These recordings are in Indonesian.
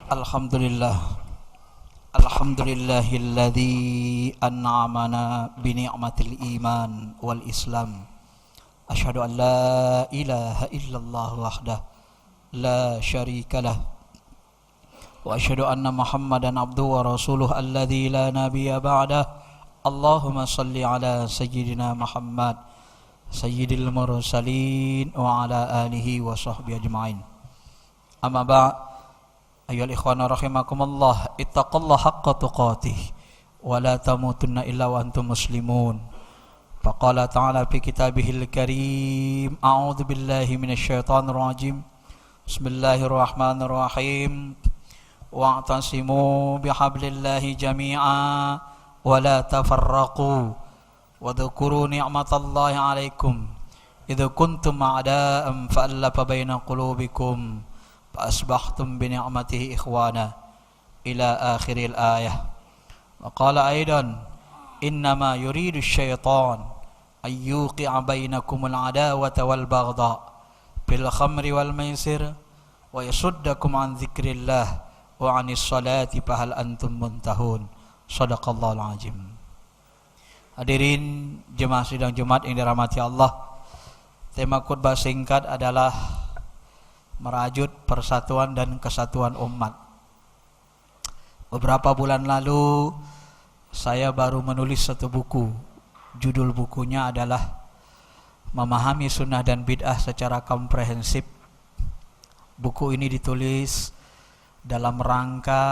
Alhamdulillah. Alhamdulillahilladzi an'amana bi ni'matil iman wal islam. Asyhadu an la ilaha illallah wahdah la syarikalah wa asyhadu anna Muhammadan abduhu wa rasuluh alladzi la nabiyya ba'dah. Allahumma salli ala sayyidina Muhammad sayyidil mursalin wa ala alihi wa sahbihi ajma'in. Amma ba'd. Ayyuhal ikhwana rahimakumullah, ittaqullaha haqqa tuqatih wa la tamutunna illa wa antum muslimun. Faqala ta'ala fi kitabihil karim, a'udzu billahi minasyaitonir rajim. Bismillahirrahmanirrahim. Wa'tasimu bihablillahi jami'a wa la tafarraqu wa dhkuru ni'matallahi 'alaikum idh kuntum a'da'an fa'alafa baina qulubikum فأصبحتم بنعمته إخوانا إلى آخر الآية. وقال أيضا إنما يريد الشيطان أن يوقع بينكم العداوة والبغضاء في الخمر والميسر ويصدكم عن ذكر الله وعن الصلاة فهل أنتم منتهون. صدق الله العظيم. Hadirin jemaah sidang Jumat yang dirahmati Allah, tema khutbah singkat adalah merajut persatuan dan kesatuan umat. Beberapa bulan lalu saya baru menulis satu buku. Judul bukunya adalah Memahami Sunnah dan Bid'ah secara Komprehensif. Buku ini ditulis dalam rangka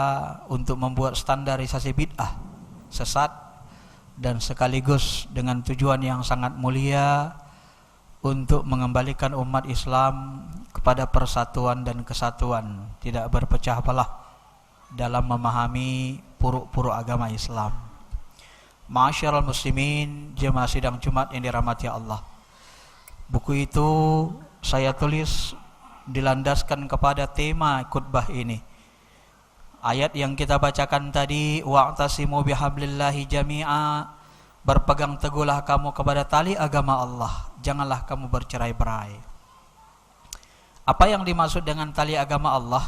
untuk membuat standarisasi bid'ah, sesat, dan sekaligus dengan tujuan yang sangat mulia untuk mengembalikan umat Islam kepada persatuan dan kesatuan, tidak berpecah belah dalam memahami puruk-puruk agama Islam. Ma'asyiral muslimin, jemaah sidang Jumat yang dirahmati Allah. Buku itu saya tulis dilandaskan kepada tema khutbah ini. Ayat yang kita bacakan tadi, wa'tasimu bihablillahi jami'a, berpegang teguhlah kamu kepada tali agama Allah, janganlah kamu bercerai-berai. Apa yang dimaksud dengan tali agama Allah?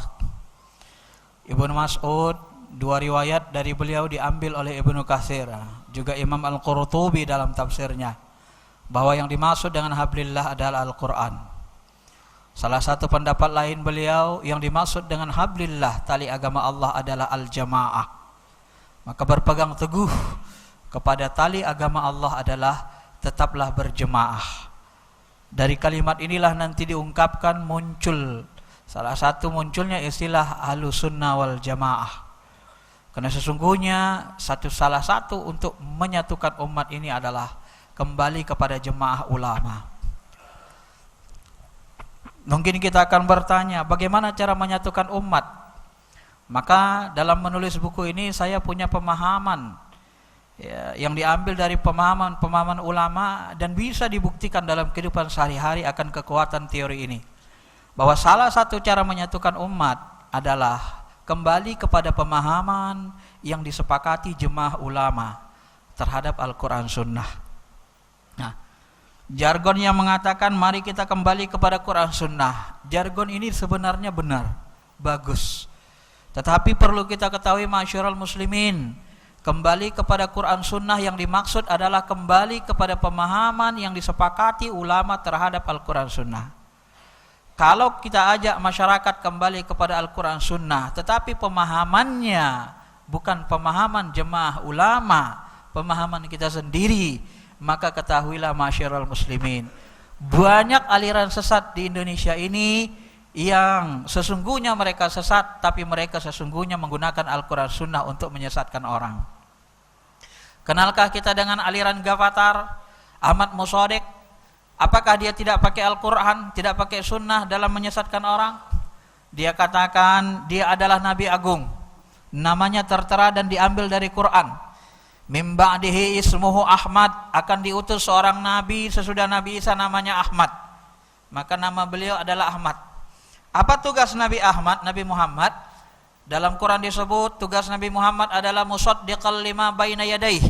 Ibnu Mas'ud, dua riwayat dari beliau diambil oleh Ibnu Katsir, juga Imam Al-Qurtubi dalam tafsirnya, bahwa yang dimaksud dengan hablillah adalah Al-Quran. Salah satu pendapat lain beliau, yang dimaksud dengan hablillah, tali agama Allah, adalah al-jamaah. Maka berpegang teguh kepada tali agama Allah adalah tetaplah berjemaah. Dari kalimat inilah nanti diungkapkan salah satu munculnya istilah Ahlus Sunnah wal Jamaah. Karena sesungguhnya salah satu untuk menyatukan umat ini adalah kembali kepada jemaah ulama. Mungkin kita akan bertanya, bagaimana cara menyatukan umat? Maka dalam menulis buku ini saya punya pemahaman yang diambil dari pemahaman ulama dan bisa dibuktikan dalam kehidupan sehari-hari akan kekuatan teori ini, bahwa salah satu cara menyatukan umat adalah kembali kepada pemahaman yang disepakati jemaah ulama terhadap Al-Quran Sunnah. Nah, jargon yang mengatakan mari kita kembali kepada Quran Sunnah, jargon ini sebenarnya benar, bagus, tetapi perlu kita ketahui ma'asyiral muslimin, kembali kepada Quran Sunnah yang dimaksud adalah kembali kepada pemahaman yang disepakati ulama terhadap Al-Quran Sunnah. Kalau kita ajak masyarakat kembali kepada Al-Quran Sunnah, tetapi pemahamannya bukan pemahaman jemaah ulama, pemahaman kita sendiri, maka ketahuilah ma'asyiral muslimin, banyak aliran sesat di Indonesia ini yang sesungguhnya mereka sesat, tapi mereka sesungguhnya menggunakan Al-Quran Sunnah untuk menyesatkan orang. Kenalkah kita dengan aliran Gavatar, Ahmad Musaddiq? Apakah dia tidak pakai Al-Quran, tidak pakai Sunnah dalam menyesatkan orang? Dia katakan dia adalah Nabi Agung, namanya tertera dan diambil dari Quran. Min ba'dihi ismuhu Ahmad, akan diutus seorang Nabi sesudah Nabi Isa, namanya Ahmad. Maka nama beliau adalah Ahmad. Apa tugas Nabi Ahmad, Nabi Muhammad? Dalam Quran disebut tugas Nabi Muhammad adalah musaddiqal lima baina yadayhi,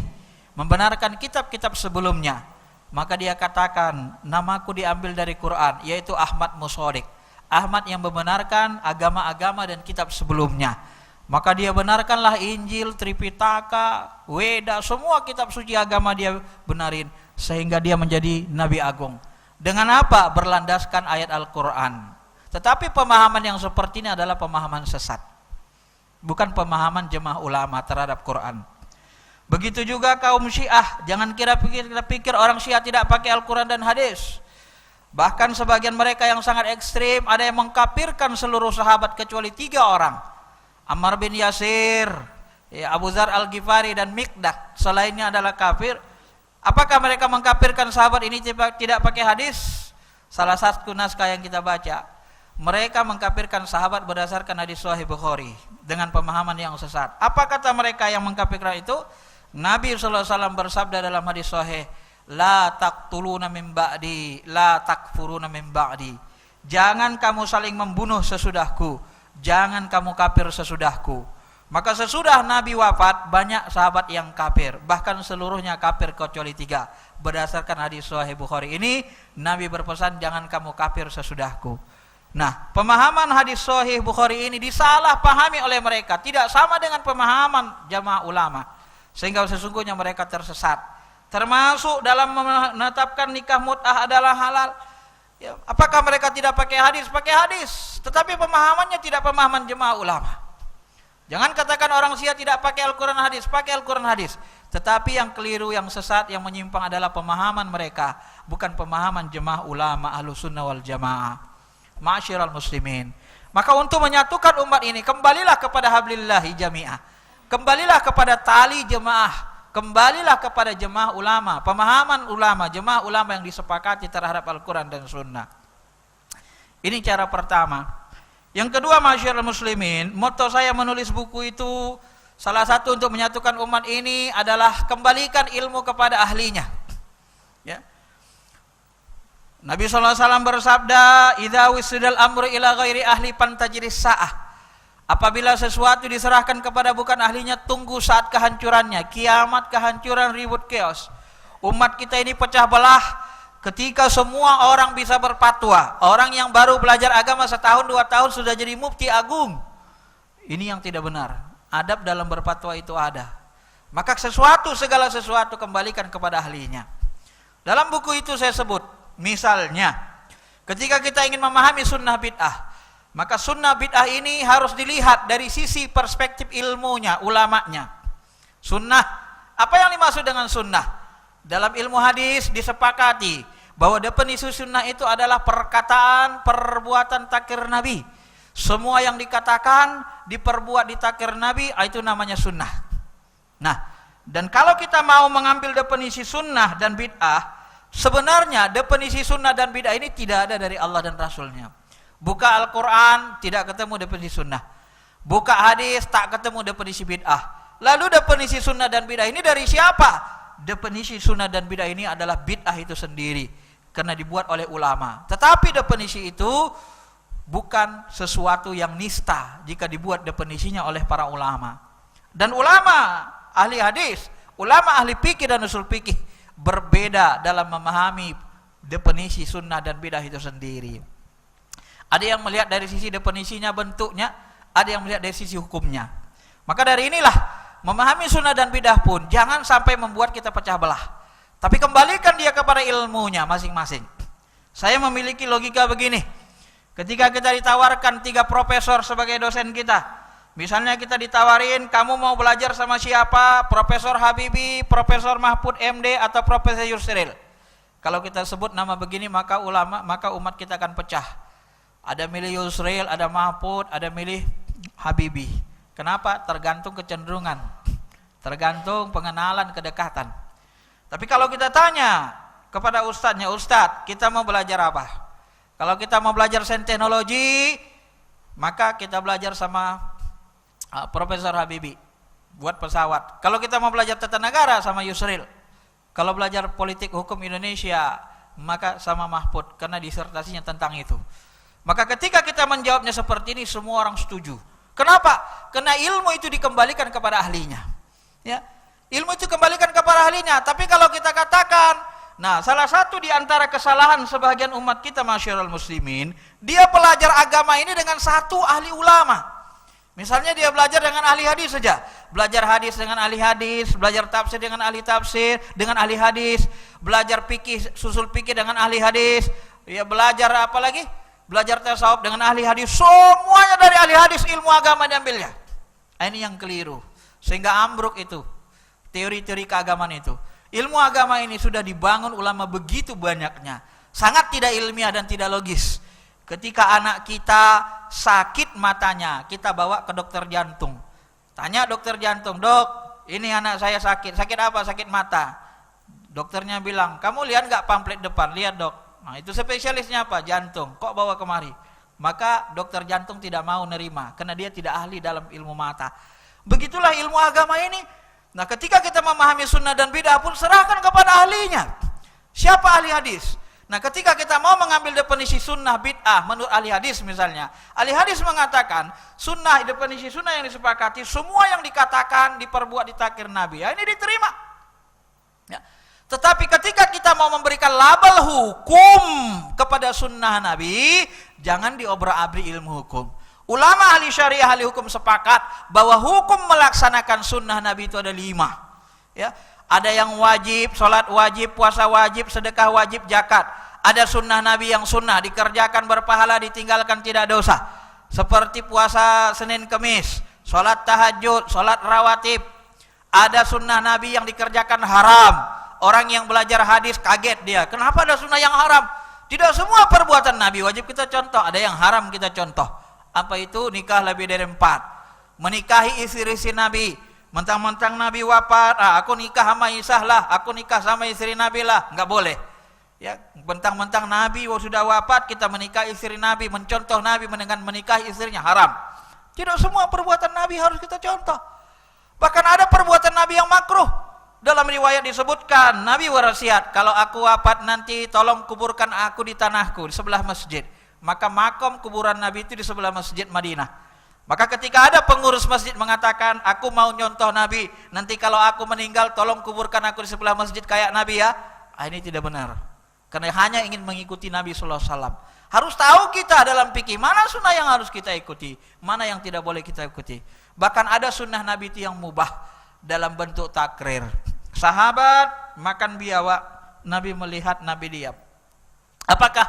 membenarkan kitab-kitab sebelumnya. Maka dia katakan, namaku diambil dari Quran, yaitu Ahmad Musaddiq. Ahmad yang membenarkan agama-agama dan kitab sebelumnya. Maka dia benarkanlah Injil, Tripitaka, Weda, semua kitab suci agama dia benarin. Sehingga dia menjadi Nabi Agung. Dengan apa? Berlandaskan ayat Al-Quran. Tetapi pemahaman yang seperti ini adalah pemahaman sesat. Bukan pemahaman jemaah ulama terhadap Quran. Begitu juga kaum Syiah. Jangan kira pikir orang Syiah tidak pakai Al-Quran dan hadis. Bahkan sebagian mereka yang sangat ekstrim, ada yang mengkafirkan seluruh sahabat kecuali 3 orang. Ammar bin Yasir, Abu Dzar Al-Ghifari dan Miqdah. Selainnya adalah kafir. Apakah mereka mengkafirkan sahabat ini tidak pakai hadis? Salah satu naskah yang kita baca, mereka mengkafirkan sahabat berdasarkan hadis Sahih Bukhari dengan pemahaman yang sesat. Apa kata mereka yang mengkafirkan itu? Nabi SAW bersabda dalam hadis Sahih, la taqtuluna min ba'di, la takfuruna min ba'di. Jangan kamu saling membunuh sesudahku, jangan kamu kafir sesudahku. Maka sesudah Nabi wafat, banyak sahabat yang kafir, bahkan seluruhnya kafir kecuali 3. Berdasarkan hadis Sahih Bukhari ini, Nabi berpesan jangan kamu kafir sesudahku. Nah, pemahaman hadis Sahih Bukhari ini disalahpahami oleh mereka, tidak sama dengan pemahaman jamaah ulama, sehingga sesungguhnya mereka tersesat. Termasuk dalam menetapkan nikah mut'ah adalah halal. Ya, apakah mereka tidak pakai hadis? Pakai hadis, tetapi pemahamannya tidak pemahaman jemaah ulama. Jangan katakan orang Syiah tidak pakai Al-Quran hadis, pakai Al-Quran hadis. Tetapi yang keliru, yang sesat, yang menyimpang adalah pemahaman mereka, bukan pemahaman jemaah ulama Ahlussunnah wal Jamaah. Ma'asyiral muslimin. Maka untuk menyatukan umat ini, kembalilah kepada hablillahi jami'ah. Kembalilah kepada tali jemaah. Kembalilah kepada jemaah ulama, pemahaman ulama, jemaah ulama yang disepakati terhadap Al-Quran dan Sunnah. Ini cara pertama. Yang kedua, ma'asyiral muslimin, motto saya menulis buku itu, salah satu untuk menyatukan umat ini adalah kembalikan ilmu kepada ahlinya. Ya. Nabi SAW bersabda, idza wisdal amru ila ghairi ahli pantajris sa'ah. Apabila sesuatu diserahkan kepada bukan ahlinya, tunggu saat kehancurannya, kiamat, kehancuran, ribut, chaos. Umat kita ini pecah belah ketika semua orang bisa berfatwa. Orang yang baru belajar agama 1 tahun 2 tahun sudah jadi mufti agung. Ini yang tidak benar. Adab dalam berfatwa itu ada. Maka segala sesuatu kembalikan kepada ahlinya. Dalam buku itu saya sebut, misalnya ketika kita ingin memahami sunnah bid'ah, maka sunnah bid'ah ini harus dilihat dari sisi perspektif ilmunya, ulamanya. Sunnah, apa yang dimaksud dengan sunnah? Dalam ilmu hadis disepakati bahwa definisi sunnah itu adalah perkataan, perbuatan takir Nabi. Semua yang dikatakan, diperbuat di takir Nabi, itu namanya sunnah. Nah, dan kalau kita mau mengambil definisi sunnah dan bid'ah, sebenarnya definisi sunnah dan bid'ah ini tidak ada dari Allah dan Rasulnya. Buka Al-Quran, tidak ketemu definisi sunnah. Buka hadis, tak ketemu definisi bid'ah. Lalu definisi sunnah dan bid'ah ini dari siapa? Definisi sunnah dan bid'ah ini adalah bid'ah itu sendiri, karena dibuat oleh ulama. Tetapi definisi itu bukan sesuatu yang nista jika dibuat definisinya oleh para ulama. Dan ulama ahli hadis, ulama ahli fikih dan usul fikih berbeda dalam memahami definisi sunnah dan bid'ah itu sendiri. Ada yang melihat dari sisi definisinya, bentuknya, ada yang melihat dari sisi hukumnya. Maka dari inilah, memahami sunnah dan bidah pun jangan sampai membuat kita pecah belah. Tapi kembalikan dia kepada ilmunya masing-masing. Saya memiliki logika begini. Ketika kita ditawarkan 3 profesor sebagai dosen kita, misalnya kita ditawarin, kamu mau belajar sama siapa? Profesor Habibi, Profesor Mahfud MD, atau Profesor Yusril. Kalau kita sebut nama begini, maka umat kita akan pecah. Ada milih Yusril, ada Mahfud, ada milih Habibi. Kenapa? Tergantung kecenderungan, tergantung pengenalan, kedekatan. Tapi kalau kita tanya kepada ustadznya, ustadz, kita mau belajar apa? Kalau kita mau belajar sains teknologi, maka kita belajar sama Profesor Habibi, buat pesawat. Kalau kita mau belajar tata negara, sama Yusril. Kalau belajar politik hukum Indonesia, maka sama Mahfud, karena disertasinya tentang itu. Maka ketika kita menjawabnya seperti ini, semua orang setuju. Kenapa? Karena ilmu itu dikembalikan kepada ahlinya. Ya, ilmu itu kembalikan kepada ahlinya. Tapi kalau kita katakan Nah, salah satu di antara kesalahan sebagian umat kita masyarul muslimin, dia belajar agama ini dengan satu ahli ulama. Misalnya dia belajar dengan ahli hadis saja. Belajar hadis dengan ahli hadis, belajar tafsir dengan ahli tafsir, dengan ahli hadis, belajar fikih, susul fikih dengan ahli hadis. Ya, belajar apa lagi? Belajar tasawuf dengan ahli hadis. Semuanya dari ahli hadis, ilmu agama diambilnya. Ini yang keliru. Sehingga ambruk itu teori-teori keagamaan itu. Ilmu agama ini sudah dibangun ulama begitu banyaknya, sangat tidak ilmiah dan tidak logis. Ketika anak kita sakit matanya, kita bawa ke dokter jantung. Tanya dokter jantung, "Dok, ini anak saya sakit. Sakit apa? Sakit mata." Dokternya bilang, "Kamu lihat nggak pamflet depan?" "Lihat, Dok." Nah, itu spesialisnya apa? Jantung. "Kok bawa kemari?" Maka dokter jantung tidak mau nerima karena dia tidak ahli dalam ilmu mata. Begitulah ilmu agama ini. Nah, ketika kita memahami sunnah dan bid'ah pun serahkan kepada ahlinya. Siapa ahli hadis? Nah, ketika kita mau mengambil definisi sunnah bid'ah menurut ahli hadis misalnya, ahli hadis mengatakan sunnah, definisi sunnah yang disepakati, semua yang dikatakan diperbuat di takhir Nabi, ya, ini diterima. Ya. Tetapi ketika kita mau memberikan label hukum kepada sunnah Nabi, jangan diobrak-abrik ilmu hukum. Ulama ahli syariah, ahli hukum sepakat bahwa hukum melaksanakan sunnah Nabi itu ada 5. Ya, ada yang wajib, sholat wajib, puasa wajib, sedekah wajib, zakat. Ada sunnah Nabi yang sunnah, dikerjakan berpahala, ditinggalkan tidak dosa. Seperti puasa Senin Kemis, sholat tahajud, sholat rawatib. Ada sunnah Nabi yang dikerjakan haram. Orang yang belajar hadis kaget dia, kenapa ada sunnah yang haram? Tidak semua perbuatan Nabi wajib kita contoh, ada yang haram kita contoh. Apa itu? Nikah lebih dari 4, menikahi istri-istri Nabi. Mentang-mentang Nabi wafat, aku nikah sama Isa lah, aku nikah sama istri Nabi lah, nggak boleh. Ya, mentang-mentang Nabi sudah wafat, kita menikahi istri Nabi, mencontoh Nabi dengan menikahi istrinya, haram. Tidak semua perbuatan Nabi harus kita contoh. Bahkan ada perbuatan Nabi yang makruh. Dalam riwayat disebutkan, Nabi berwasiat, kalau aku wafat nanti tolong kuburkan aku di tanahku, di sebelah masjid. Maka makam kuburan Nabi itu di sebelah Masjid Madinah. Maka ketika ada pengurus masjid mengatakan, aku mau nyontoh Nabi, nanti kalau aku meninggal tolong kuburkan aku di sebelah masjid kayak Nabi ya. Ini tidak benar. Karena hanya ingin mengikuti Nabi SAW. Harus tahu kita dalam fikih mana sunnah yang harus kita ikuti, mana yang tidak boleh kita ikuti. Bahkan ada sunnah Nabi itu yang mubah dalam bentuk takrir. Sahabat makan biawak, Nabi melihat, Nabi diam. Apakah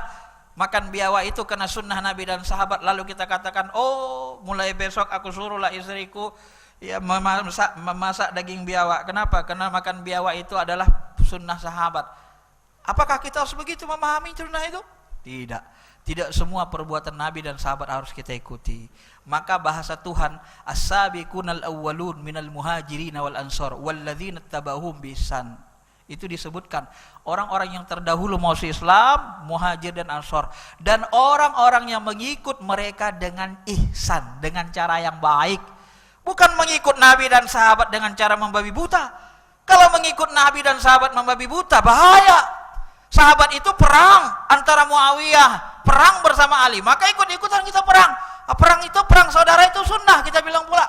makan biawak itu karena sunnah Nabi dan sahabat, lalu kita katakan, oh mulai besok aku suruhlah istriku ya memasak daging biawak. Kenapa? Karena makan biawak itu adalah sunnah sahabat. Apakah kita harus begitu memahami sunnah itu? Tidak. Tidak semua perbuatan Nabi dan sahabat harus kita ikuti. Maka bahasa Tuhan, as-sabiqunal awwalun minal muhajirin wal ansar walladzina tabauhum biihsan. Itu disebutkan orang-orang yang terdahulu masuk Islam, muhajir dan ansor, dan orang-orang yang mengikut mereka dengan ihsan, dengan cara yang baik. Bukan mengikut Nabi dan sahabat dengan cara membabi buta. Kalau mengikut Nabi dan sahabat membabi buta, bahaya. Sahabat itu perang antara Muawiyah, perang bersama Ali, maka ikut-ikutan kita perang. Perang itu, perang saudara itu sunnah, kita bilang pula.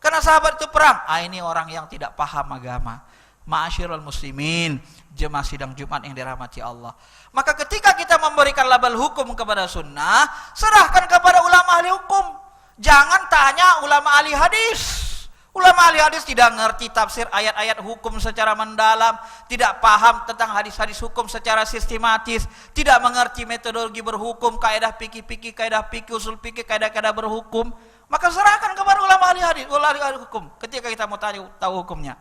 Karena sahabat itu perang. Ini orang yang tidak paham agama. Ma'asyiral muslimin, jemaah sidang Jumat yang dirahmati Allah. Maka ketika kita memberikan label hukum kepada sunnah, serahkan kepada ulama ahli hukum. Jangan tanya ulama ahli hadis. Ulama ahli hadis tidak ngerti tafsir ayat-ayat hukum secara mendalam, tidak paham tentang hadis-hadis hukum secara sistematis, tidak mengerti metodologi berhukum, kaidah fikih-fikih, kaidah fikih, usul fikih, kaidah-kaidah berhukum. Maka serahkan kepada ulama ahli hadis, ulama ahli hukum ketika kita mau tahu hukumnya.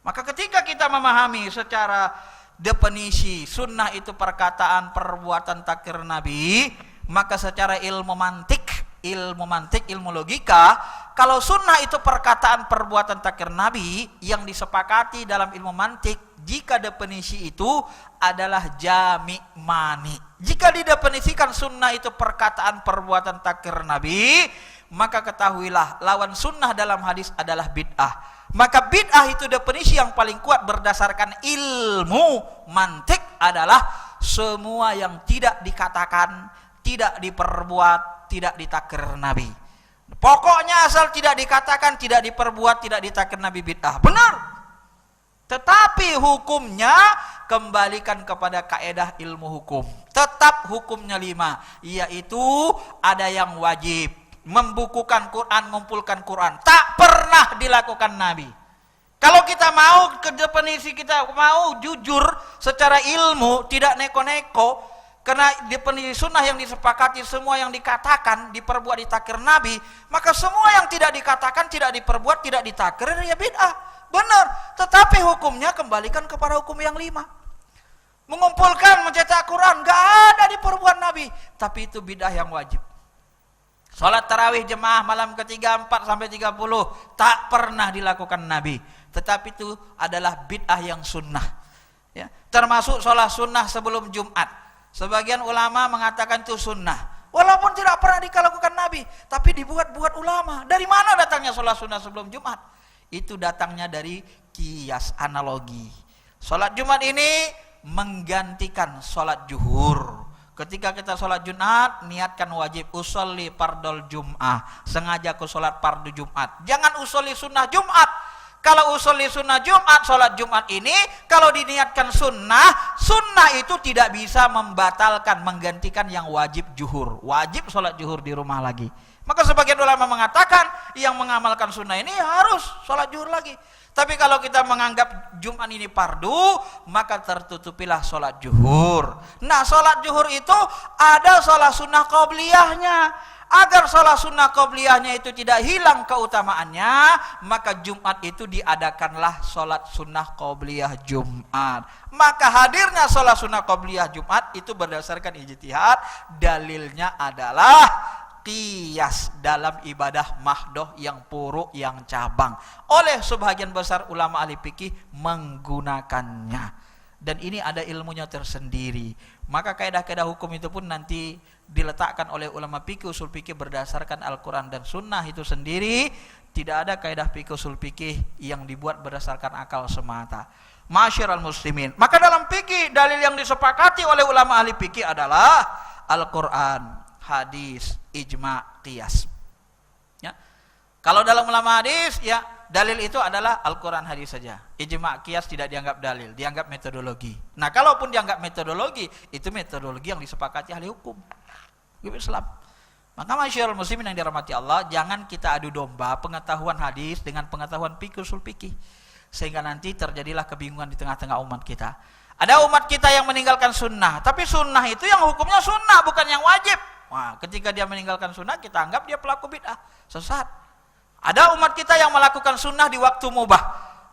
Maka ketika kita memahami secara definisi sunnah itu perkataan perbuatan takhir Nabi, maka secara ilmu mantik, ilmu logika, kalau sunnah itu perkataan perbuatan takhir Nabi yang disepakati dalam ilmu mantik, jika definisi itu adalah jami' mani. Jika didefinisikan sunnah itu perkataan perbuatan takhir Nabi, maka ketahuilah lawan sunnah dalam hadis adalah bid'ah. Maka bid'ah itu definisi yang paling kuat berdasarkan ilmu mantik adalah semua yang tidak dikatakan, tidak diperbuat, tidak ditakhir Nabi. Pokoknya asal tidak dikatakan, tidak diperbuat, tidak ditakhir Nabi, bid'ah. Benar. Tetapi hukumnya kembalikan kepada kaedah ilmu hukum. Tetap hukumnya 5, yaitu ada yang wajib. Membukukan Quran, mengumpulkan Quran. Tak pernah dilakukan Nabi. Kalau kita mau, ke definisi kita mau jujur secara ilmu, tidak neko-neko, karena definisi sunnah yang disepakati, semua yang dikatakan, diperbuat, ditakir Nabi, maka semua yang tidak dikatakan, tidak diperbuat, tidak ditakir, ya bid'ah. Benar, tetapi hukumnya kembalikan kepada hukum yang 5. Mengumpulkan, mencetak Quran, gak ada diperbuat Nabi, tapi itu bid'ah yang wajib. Salat tarawih jemaah malam ketiga 4 sampai 30 tak pernah dilakukan Nabi, tetapi itu adalah bid'ah yang sunnah. Ya, termasuk salat sunnah sebelum Jumat. Sebagian ulama mengatakan itu sunnah, walaupun tidak pernah dilakukan Nabi, tapi dibuat-buat ulama. Dari mana datangnya salat sunnah sebelum Jumat? Itu datangnya dari kias, analogi. Salat Jumat ini menggantikan salat zuhur. Ketika kita salat Jumat, niatkan wajib usolli fardol Jum'ah. Sengaja aku salat fardu Jumat. Jangan usolli sunnah Jumat. Kalau usolli sunnah Jumat, salat Jumat ini kalau diniatkan sunnah, sunnah itu tidak bisa membatalkan, menggantikan yang wajib zuhur. Wajib salat zuhur di rumah lagi. Maka sebagian ulama mengatakan yang mengamalkan sunnah ini harus sholat zuhur lagi. Tapi kalau kita menganggap Jumat ini fardu, maka tertutupilah sholat zuhur. Nah, sholat zuhur itu ada sholat sunnah qobliyahnya. Agar sholat sunnah qobliyahnya itu tidak hilang keutamaannya, maka Jumat itu diadakanlah sholat sunnah qobliyah Jumat. Maka hadirnya sholat sunnah qobliyah Jumat itu berdasarkan ijtihad, dalilnya adalah qiyas dalam ibadah mahdoh yang puruk, yang cabang. Oleh sebagian besar ulama ahli fikih menggunakannya. Dan ini ada ilmunya tersendiri. Maka kaidah-kaidah hukum itu pun nanti diletakkan oleh ulama fikih, usul fikih berdasarkan Al-Quran dan Sunnah itu sendiri. Tidak ada kaidah fikih usul fikih yang dibuat berdasarkan akal semata. Ma'asyiral muslimin. Maka dalam fikih dalil yang disepakati oleh ulama ahli fikih adalah Al-Quran, hadis, ijma, qiyas. Ya. Kalau dalam ulama hadis, ya dalil itu adalah Al-Quran, hadis saja. Ijma, qiyas tidak dianggap dalil, dianggap metodologi. Nah, kalaupun dianggap metodologi, itu metodologi yang disepakati ahli hukum Islam. Maka masyaallah muslimin yang dirahmati Allah, jangan kita adu domba pengetahuan hadis dengan pengetahuan fikih usul fikih, sehingga nanti terjadilah kebingungan di tengah-tengah umat kita. Ada umat kita yang meninggalkan sunnah, tapi sunnah itu yang hukumnya sunnah, bukan yang wajib. Wah, ketika dia meninggalkan sunnah, kita anggap dia pelaku bid'ah, sesat. Ada umat kita yang melakukan sunnah di waktu mubah.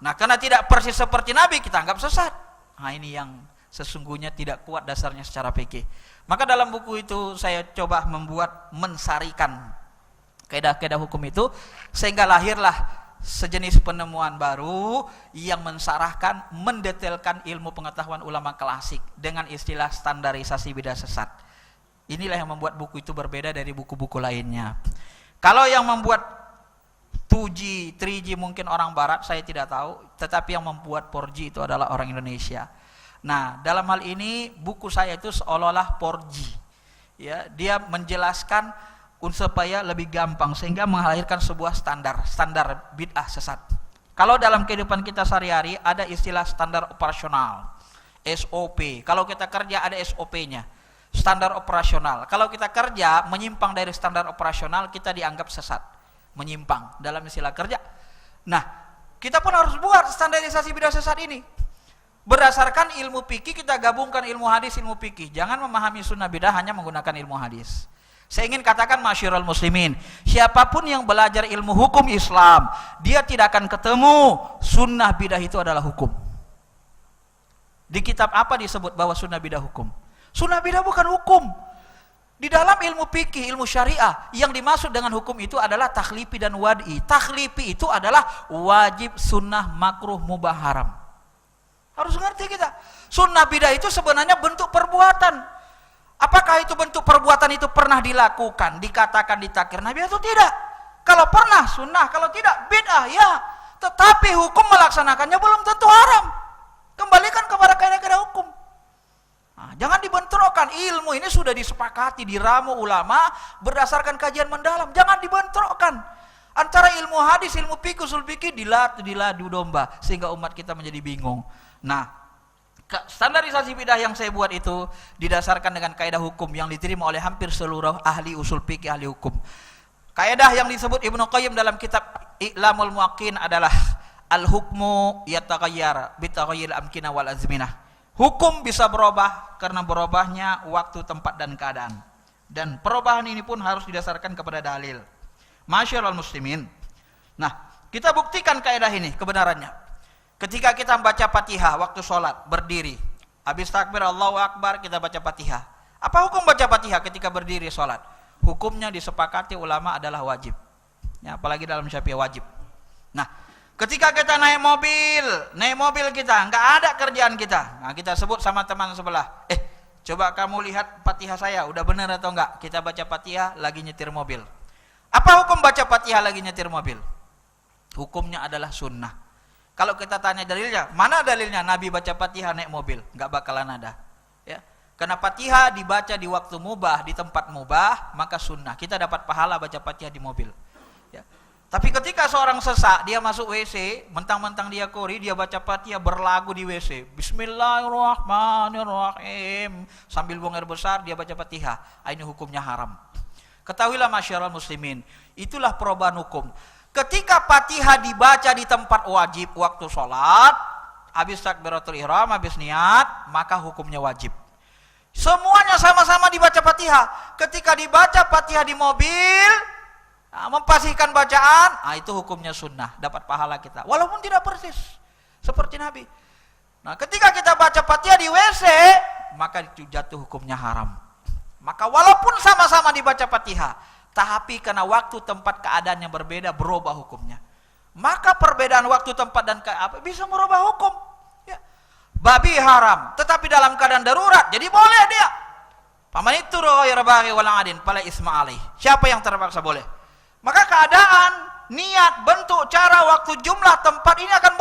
Nah, karena tidak persis seperti Nabi, kita anggap sesat. Nah, ini yang sesungguhnya tidak kuat dasarnya secara fikih. Maka dalam buku itu saya coba mensarikan kaidah-kaidah hukum itu, sehingga lahirlah sejenis penemuan baru yang mensarahkan, mendetailkan ilmu pengetahuan ulama klasik dengan istilah standarisasi bidah sesat. Inilah yang membuat buku itu berbeda dari buku-buku lainnya. Kalau yang membuat 2G, 3G mungkin orang barat, saya tidak tahu, tetapi yang membuat 4G itu adalah orang Indonesia. Nah, dalam hal ini buku saya itu seolah-olah 4G. Ya, dia menjelaskan supaya lebih gampang sehingga melahirkan sebuah standar bid'ah sesat. Kalau dalam kehidupan kita sehari-hari ada istilah standar operasional, SOP. Kalau kita kerja ada SOP-nya, standar operasional. Kalau kita kerja menyimpang dari standar operasional, kita dianggap sesat, menyimpang dalam istilah kerja. Nah, kita pun harus buat standarisasi bidah sesat ini. Berdasarkan ilmu fikih, kita gabungkan ilmu hadis, ilmu fikih. Jangan memahami sunnah bidah hanya menggunakan ilmu hadis. Saya ingin katakan masyarul muslimin, siapapun yang belajar ilmu hukum Islam, dia tidak akan ketemu sunnah bidah itu adalah hukum. Di kitab apa disebut bahwa sunnah bidah hukum? Sunnah bidah bukan hukum. Di dalam ilmu fikih, ilmu syariah, yang dimaksud dengan hukum itu adalah takhlifi dan wad'i. Takhlifi itu adalah wajib, sunnah, makruh, mubah, haram. Harus ngerti kita. Sunnah bidah itu sebenarnya bentuk perbuatan. Apakah itu bentuk perbuatan itu pernah dilakukan, dikatakan, ditakir Nabi atau tidak? Kalau pernah sunnah, kalau tidak bid'ah, ya. Tetapi hukum melaksanakannya belum tentu haram. Kembalikan kepada kaidah-kaidah hukum. Nah, jangan dibentrokkan. Ilmu ini sudah disepakati, diramu ulama berdasarkan kajian mendalam. Jangan dibentrokkan. Antara ilmu hadis, ilmu fikih, usul fikih diladu domba sehingga umat kita menjadi bingung. Nah, standarisasi bidah yang saya buat itu didasarkan dengan kaidah hukum yang diterima oleh hampir seluruh ahli usul fikih, ahli hukum. Kaidah yang disebut Ibnu Qayyim dalam kitab I'lamul Muwaqqi'in adalah al-hukmu yataghayyar bitaghayyuril amkinah wal azminah. Hukum bisa berubah karena berubahnya waktu, tempat dan keadaan. Dan perubahan ini pun harus didasarkan kepada dalil. Masyarul muslimin. Nah, kita buktikan kaidah ini kebenarannya. Ketika kita membaca Fatihah waktu sholat, berdiri. Habis takbir Allahu Akbar, kita baca Fatihah. Apa hukum baca Fatihah ketika berdiri sholat? Hukumnya disepakati ulama adalah wajib. Ya, apalagi dalam Syafi'i wajib. Nah, ketika kita naik mobil kita, nggak ada kerjaan kita. Nah, kita sebut sama teman sebelah. Coba kamu lihat Fatihah saya, udah benar atau enggak? Kita baca Fatihah lagi nyetir mobil. Apa hukum baca Fatihah lagi nyetir mobil? Hukumnya adalah sunnah. Kalau kita tanya dalilnya, mana dalilnya Nabi baca Fatihah naik mobil? Enggak bakalan ada. Ya. Karena Fatihah dibaca di waktu mubah, di tempat mubah, maka sunnah. Kita dapat pahala baca Fatihah di mobil. Ya. Tapi ketika seorang sesak, dia masuk WC, mentang-mentang dia qori, dia baca Fatihah berlagu di WC. Bismillahirrahmanirrahim. Sambil buang air besar, dia baca Fatihah. Ini hukumnya haram. Ketahuilah masyarakat muslimin, itulah perubahan hukum. Ketika Fatihah dibaca di tempat wajib waktu sholat, habis takbiratul ihram, habis niat, maka hukumnya wajib. Semuanya sama-sama dibaca Fatihah. Ketika dibaca Fatihah di mobil, memfasihkan bacaan, itu hukumnya sunnah, dapat pahala kita. Walaupun tidak persis seperti Nabi. Nah, ketika kita baca Fatihah di WC, maka itu jatuh hukumnya haram. Maka walaupun sama-sama dibaca Fatihah, tapi karena waktu, tempat, keadaan yang berbeda, berubah hukumnya. Maka perbedaan waktu, tempat dan keadaan bisa merubah hukum. Ya. Babi haram, tetapi dalam keadaan darurat, jadi boleh dia. Paman itu ghairu baghi wala adin, fala isma alaih. Siapa yang terpaksa boleh? Maka keadaan, niat, bentuk, cara, waktu, jumlah, tempat ini akan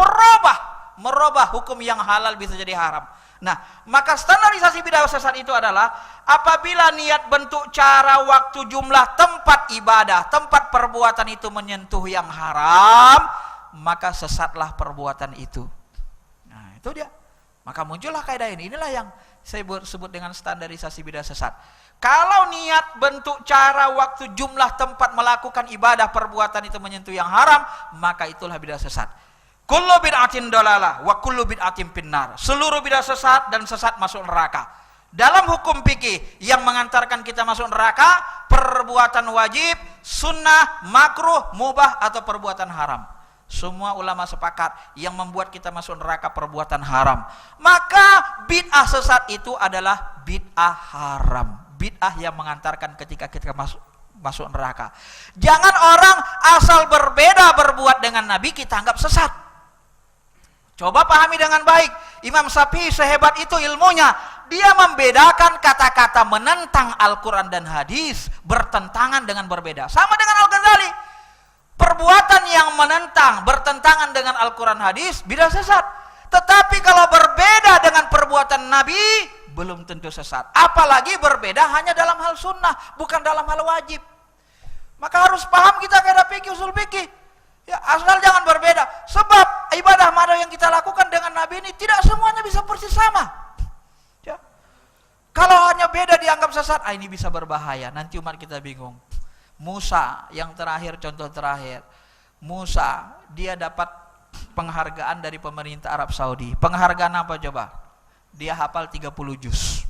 merubah hukum yang halal bisa jadi haram. Nah, maka standarisasi bidah sesat itu adalah apabila niat, bentuk, cara, waktu, jumlah, tempat ibadah, tempat perbuatan itu menyentuh yang haram, maka sesatlah perbuatan itu. Nah, itu dia. Maka muncullah kaidah ini. Inilah yang saya sebut dengan standarisasi bidah sesat. Kalau niat, bentuk, cara, waktu, jumlah, tempat melakukan ibadah, perbuatan itu menyentuh yang haram, maka itulah bidah sesat. Kullu bid'atin dalalah wa kullu bid'atin finnar. Seluruh bidah sesat dan sesat masuk neraka. Dalam hukum fikih yang mengantarkan kita masuk neraka, perbuatan wajib, sunnah, makruh, mubah atau perbuatan haram. Semua ulama sepakat yang membuat kita masuk neraka perbuatan haram. Maka bid'ah sesat itu adalah bid'ah haram. Bid'ah yang mengantarkan ketika kita masuk neraka. Jangan orang asal berbeda berbuat dengan Nabi kita anggap sesat. Coba pahami dengan baik. Imam Syafi'i sehebat itu ilmunya, dia membedakan kata-kata menentang Al-Quran dan hadis, bertentangan dengan berbeda. Sama dengan Al-Ghazali. Perbuatan yang menentang, bertentangan dengan Al-Quran hadis, bidah sesat. Tetapi kalau berbeda dengan perbuatan Nabi, belum tentu sesat. Apalagi berbeda hanya dalam hal sunnah, bukan dalam hal wajib. Maka harus paham kita kaidah fikih, usul fikih. Ya, asal jangan berbeda. Sebab ibadah mana yang kita lakukan dengan Nabi ini tidak semuanya bisa persis sama. Ya. Kalau hanya beda dianggap sesat, ini bisa berbahaya. Nanti umat kita bingung. Musa yang terakhir, contoh terakhir. Musa, dia dapat penghargaan dari pemerintah Arab Saudi. Penghargaan apa coba? Dia hafal 30 juz.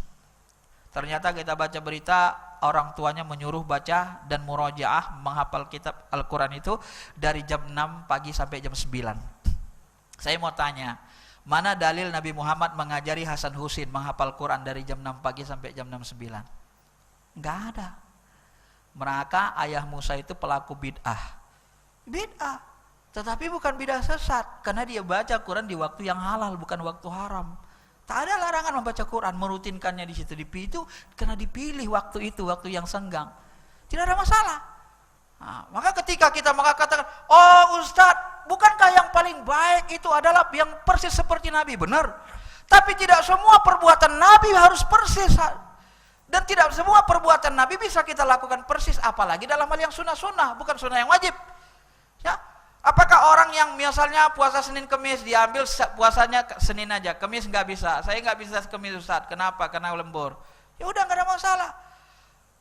Ternyata kita baca berita, orang tuanya menyuruh baca dan murojaah menghafal kitab Al-Quran itu dari jam 6 pagi sampai jam 9. Saya mau tanya, mana dalil Nabi Muhammad mengajari Hasan Husin menghafal Quran dari jam 6 pagi sampai jam 6-9? Enggak ada. Maka ayah Musa itu pelaku bid'ah. Bid'ah. Tetapi bukan bid'ah sesat, karena dia baca Quran di waktu yang halal, bukan waktu haram. Tak ada larangan membaca Quran, merutinkannya di situ, itu karena dipilih waktu itu, waktu yang senggang. Tidak ada masalah. Nah, maka ketika kita mengatakan, oh Ustadz, bukankah yang paling baik itu adalah yang persis seperti Nabi? Benar. Tapi tidak semua perbuatan Nabi harus persis. Dan tidak semua perbuatan Nabi bisa kita lakukan persis, apalagi dalam hal yang sunnah-sunnah, bukan sunnah yang wajib. Ya, apakah orang yang misalnya puasa Senin Kemis diambil puasanya Senin aja, Kemis nggak bisa. Saya nggak bisa Kemis Ustaz. Kenapa? Karena lembur. Ya udah nggak ada masalah.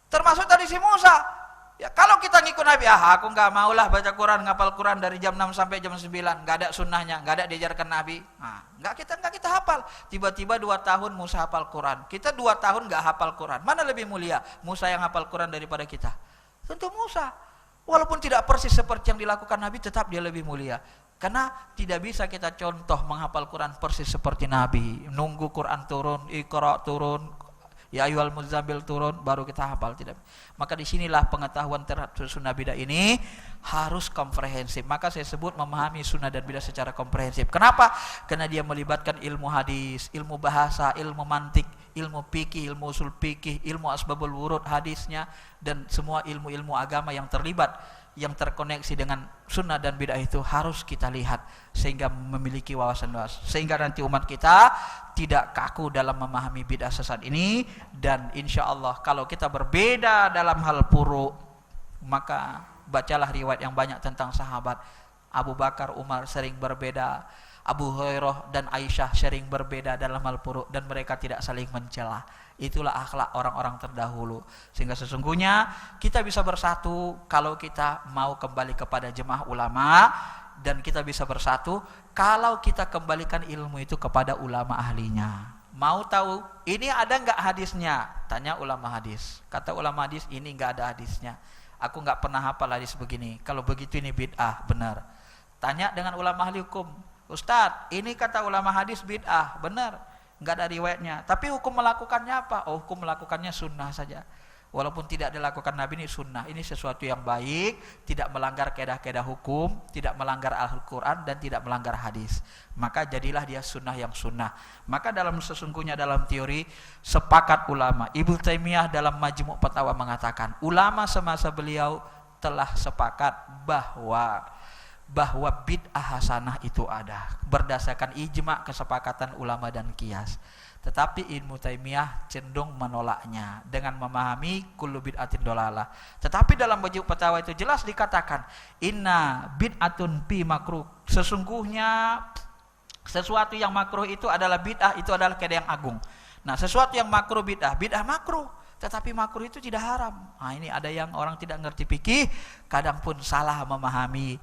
Termasuk tadi si Musa. Ya kalau kita ngikut Nabi, aku nggak maulah baca Quran, ngapal Quran dari jam 6 sampai jam 9, nggak ada sunnahnya, nggak ada diajarkan Nabi. Nah, nggak kita hafal. Tiba-tiba 2 tahun Musa hafal Quran. Kita 2 tahun nggak hafal Quran. Mana lebih mulia? Musa yang hafal Quran daripada kita? Tentu Musa. Walaupun tidak persis seperti yang dilakukan Nabi, tetap dia lebih mulia. Karena tidak bisa kita contoh menghafal Quran persis seperti Nabi. Nunggu Quran turun, Iqra turun, Ya ayyuhal muzammil turun baru kita hafal, tidak. Maka disinilah pengetahuan terhadap sunnah bidah ini harus komprehensif. Maka saya sebut memahami sunnah dan bidah secara komprehensif. Kenapa? Karena dia melibatkan ilmu hadis, ilmu bahasa, ilmu mantik, ilmu fikih, ilmu usul fikih, ilmu asbabul wurud hadisnya, dan semua ilmu-ilmu agama yang terlibat, yang terkoneksi dengan sunnah dan bid'ah itu harus kita lihat sehingga memiliki wawasan luas, sehingga nanti umat kita tidak kaku dalam memahami bid'ah sesat ini. Dan insya Allah kalau kita berbeda dalam hal furu', maka bacalah riwayat yang banyak tentang sahabat. Abu Bakar, Umar sering berbeda, Abu Hurairah dan Aisyah sering berbeda dalam hal furu', dan mereka tidak saling mencela. Itulah akhlak orang-orang terdahulu. Sehingga sesungguhnya kita bisa bersatu kalau kita mau kembali kepada jemaah ulama, dan kita bisa bersatu kalau kita kembalikan ilmu itu kepada ulama ahlinya. Mau tahu ini ada nggak hadisnya? Tanya ulama hadis. Kata ulama hadis ini nggak ada hadisnya. Aku nggak pernah hafal hadis begini. Kalau begitu ini bid'ah, benar. Tanya dengan ulama ahli hukum. Ustadz, ini kata ulama hadis bid'ah, benar. Nggak ada riwayatnya. Tapi hukum melakukannya apa? Oh, hukum melakukannya sunnah saja. Walaupun tidak dilakukan Nabi, ini sunnah. Ini sesuatu yang baik, tidak melanggar kaedah-kaedah hukum, tidak melanggar Al-Quran, dan tidak melanggar hadis. Maka jadilah dia sunnah yang sunnah. Maka sesungguhnya dalam teori sepakat ulama. Ibnu Taimiyah dalam Majmu' Fatawa mengatakan, ulama semasa beliau telah sepakat bahwa bid'ah hasanah itu ada berdasarkan ijma' kesepakatan ulama dan qiyas. Tetapi Ibnu Taimiyah cenderung menolaknya dengan memahami kullu bid'atin dolalah. Tetapi dalam Majmu' Fatawa itu jelas dikatakan inna bid'atun fi makruh. Sesungguhnya sesuatu yang makruh itu adalah bid'ah, itu adalah kaedah yang agung. Nah, sesuatu yang makruh bid'ah makruh. Tetapi makruh itu tidak haram. Nah, ini ada yang orang tidak ngerti fikih, kadang pun salah memahami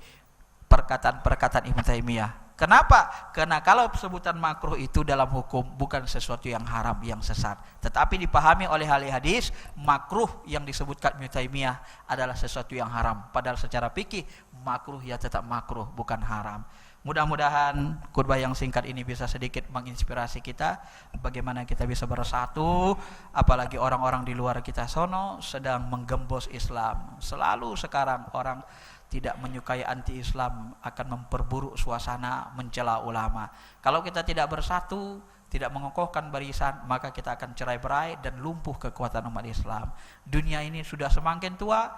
perkataan-perkataan Ibnu Taimiyah. Kenapa? Karena kalau sebutan makruh itu dalam hukum bukan sesuatu yang haram, yang sesat. Tetapi dipahami oleh ahli hadis, makruh yang disebutkan Ibnu Taimiyah adalah sesuatu yang haram. Padahal secara fikih makruh ya tetap makruh, bukan haram. Mudah-mudahan khutbah yang singkat ini bisa sedikit menginspirasi kita bagaimana kita bisa bersatu, apalagi orang-orang di luar kita sono sedang menggembos Islam. Selalu sekarang orang tidak menyukai anti-Islam, akan memperburuk suasana, mencela ulama. Kalau kita tidak bersatu, tidak mengokohkan barisan, maka kita akan cerai-berai dan lumpuh kekuatan umat Islam. Dunia ini sudah semakin tua,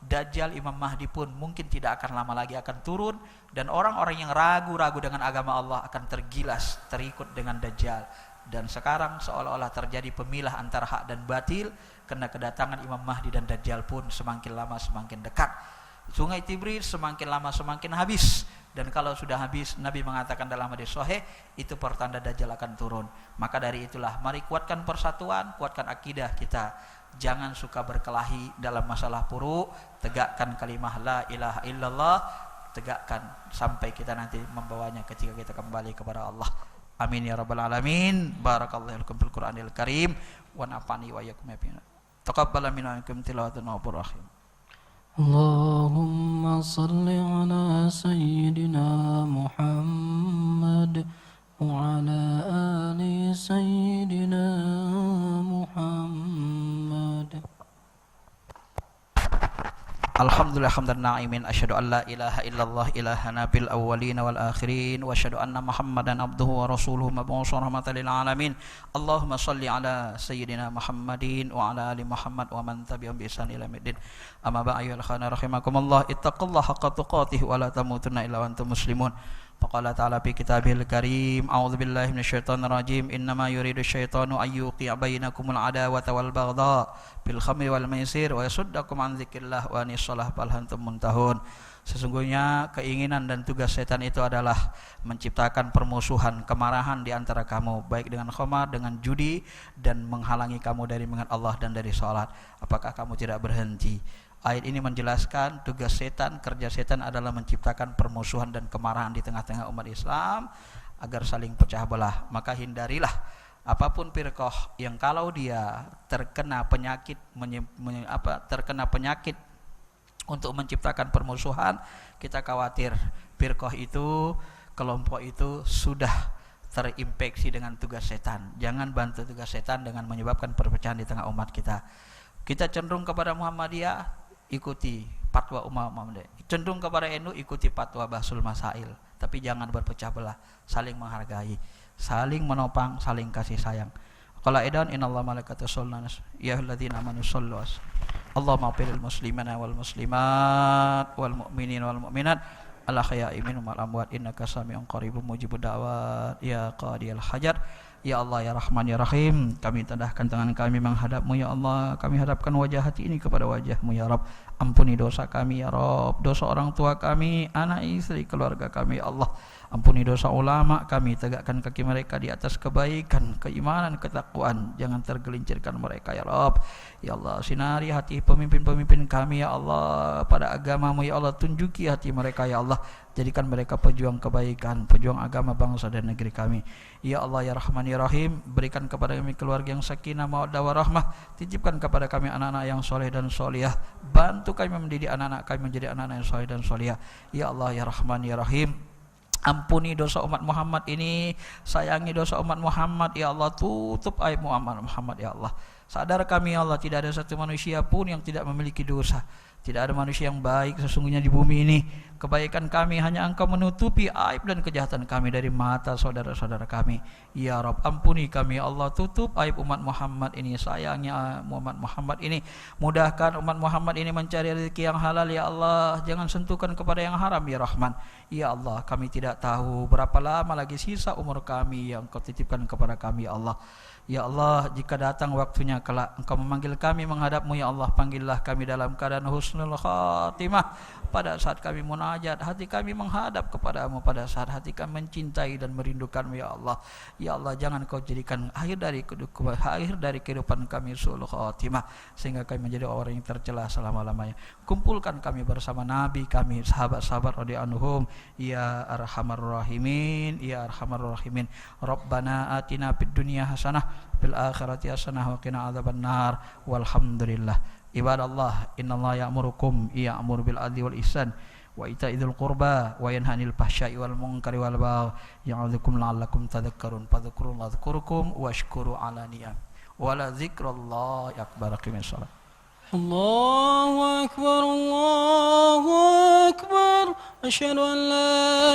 Dajjal Imam Mahdi pun mungkin tidak akan lama lagi akan turun, dan orang-orang yang ragu-ragu dengan agama Allah akan tergilas, terikut dengan Dajjal. Dan sekarang seolah-olah terjadi pemilah antara hak dan batil, karena kedatangan Imam Mahdi dan Dajjal pun semakin lama semakin dekat. Sungai Tigris semakin lama semakin habis, dan kalau sudah habis, Nabi mengatakan dalam hadis sahih, itu pertanda Dajjal akan turun. Maka dari itulah mari kuatkan persatuan, kuatkan akidah kita. Jangan suka berkelahi dalam masalah furu', tegakkan kalimah la ilaha illallah, tegakkan sampai kita nanti membawanya ketika kita kembali kepada Allah. Amin ya rabbal alamin. Barakallahu lakum fil Qur'anil Karim wa nafa'ani wa iyyakum bima. Taqabbal minkum tilawatan wa rahim. Allahumma salli ala sayyidina Muhammad wa ala ali sayyidina Muhammad. Alhamdulillah hamdan na'imin, asyhadu an la ilaha illallah ilahana bil awwalin wal akhirin, wa asyhadu anna Muhammadan abduhu wa rasuluhu mab'uutsun rahmatan lil alamin. Allahumma shalli ala sayyidina Muhammadin wa ala ali Muhammad wa man tabi'ahum bi ihsan ila yaumil din. Amma ba'du, ayyuhal ikhwan rahimakumullah, ittaqullaha haqqa tuqatih wa la tamutunna illa wa antum muslimun. Faqala ta'ala fi kitabihil karim, a'udzu billahi minasyaitonir rajim, innama yuridu syaitanu ay yuqi'a bainakumul adawata wal baghdha bil khamri wal maisir wa yasuddakum an dzikrillah wa anis shalah fal antum muntahun. Sesungguhnya keinginan dan tugas setan itu adalah menciptakan permusuhan, kemarahan di antara kamu, baik dengan khamar, dengan judi, dan menghalangi kamu dari mengingat Allah dan dari sholat. Apakah kamu tidak berhenti? Ayat ini menjelaskan tugas setan, kerja setan adalah menciptakan permusuhan dan kemarahan di tengah-tengah umat Islam agar saling pecah belah. Maka hindarilah apapun firqah yang kalau dia terkena penyakit terkena penyakit untuk menciptakan permusuhan, kita khawatir firqah itu, kelompok itu sudah terinfeksi dengan tugas setan. Jangan bantu tugas setan dengan menyebabkan perpecahan di tengah umat kita. Kita cenderung kepada Muhammadiyah, ikuti fatwa Muhammadiyah. Cenderung kepada NU, ikuti fatwa Bahsul Masail. Tapi jangan berpecah belah, saling menghargai, saling menopang, saling kasih sayang. Qala idan innallaha malaikatahu yusholluna ya ayyuhalladzina amanu shollu Allahumma ighfirlil muslimina wal muslimat wal mu'minina wal mu'minat al ahya'i minhum wal amwat innaka sami'un qaribun mujibud da'wat ya qadiyal hajar. Ya Allah, ya Rahman, ya Rahim, kami tadahkan tangan kami menghadap-Mu, ya Allah. Kami hadapkan wajah hati ini kepada wajah-Mu, ya Rabb. Ampuni dosa kami, ya Rabb. Dosa orang tua kami, anak istri, keluarga kami, ya Allah. Ampuni dosa ulama kami. Tegakkan kaki mereka di atas kebaikan, keimanan, ketakwaan. Jangan tergelincirkan mereka, ya Rabb. Ya Allah, sinari hati pemimpin-pemimpin kami, ya Allah, pada agama-Mu, ya Allah. Tunjuki hati mereka, ya Allah. Jadikan mereka pejuang kebaikan, pejuang agama bangsa dan negeri kami. Ya Allah, ya Rahman, ya Rahim, berikan kepada kami keluarga yang sakinah, mawaddah warahmah. Titipkan kepada kami anak-anak yang soleh dan solihah. Bantu kami mendidik anak-anak kami menjadi anak-anak yang soleh dan solihah. Ya Allah, ya Rahman, ya Rahim, ampuni dosa umat Muhammad ini, sayangi dosa umat Muhammad, ya Allah. Tutup aib Muhammad, ya Allah. Sadar kami, ya Allah, tidak ada satu manusia pun yang tidak memiliki dosa. Tidak ada manusia yang baik sesungguhnya di bumi ini. Kebaikan kami hanya Engkau menutupi aib dan kejahatan kami dari mata saudara-saudara kami. Ya Rabb, ampuni kami, ya Allah. Tutup aib umat Muhammad ini, sayangnya umat Muhammad ini. Mudahkan umat Muhammad ini mencari rezeki yang halal, ya Allah. Jangan sentuhkan kepada yang haram, ya Rahman. Ya Allah, kami tidak tahu berapa lama lagi sisa umur kami yang Kau titipkan kepada kami, ya Allah. Ya Allah, jika datang waktunya kelak Engkau memanggil kami menghadap-Mu, ya Allah, panggillah kami dalam keadaan husnul khatimah. Pada saat kami munajat, hati kami menghadap kepadamu. Pada saat hati kami mencintai dan merindukan-Mu, ya Allah. Ya Allah, jangan Kau jadikan akhir dari kehidupan kami su'ul khatimah, sehingga kami menjadi orang yang tercela selama-lamanya. Kumpulkan kami bersama Nabi kami, sahabat-sahabat radhiyallahu anhum, ya arhamar rahimin, ya arhamar rahimin. Rabbana atina fid dunya hasanah fil akhirati hasanah wa qina adzabannar. Walhamdulillah. Ibadallah, innallaha ya'murukum bil adli wal ihsan wa ita'idzil qurba wa yanha 'anil fahsya'i wal munkari wal baghi ya'idzukum la'allakum tadhakkarun. Fadhkurullaha yadhkurukum washkuru 'ala ni'am wa la dzikrullahi akbar. Qimis shalah. Allahu akbar, Allahu akbar. Asyhadu an la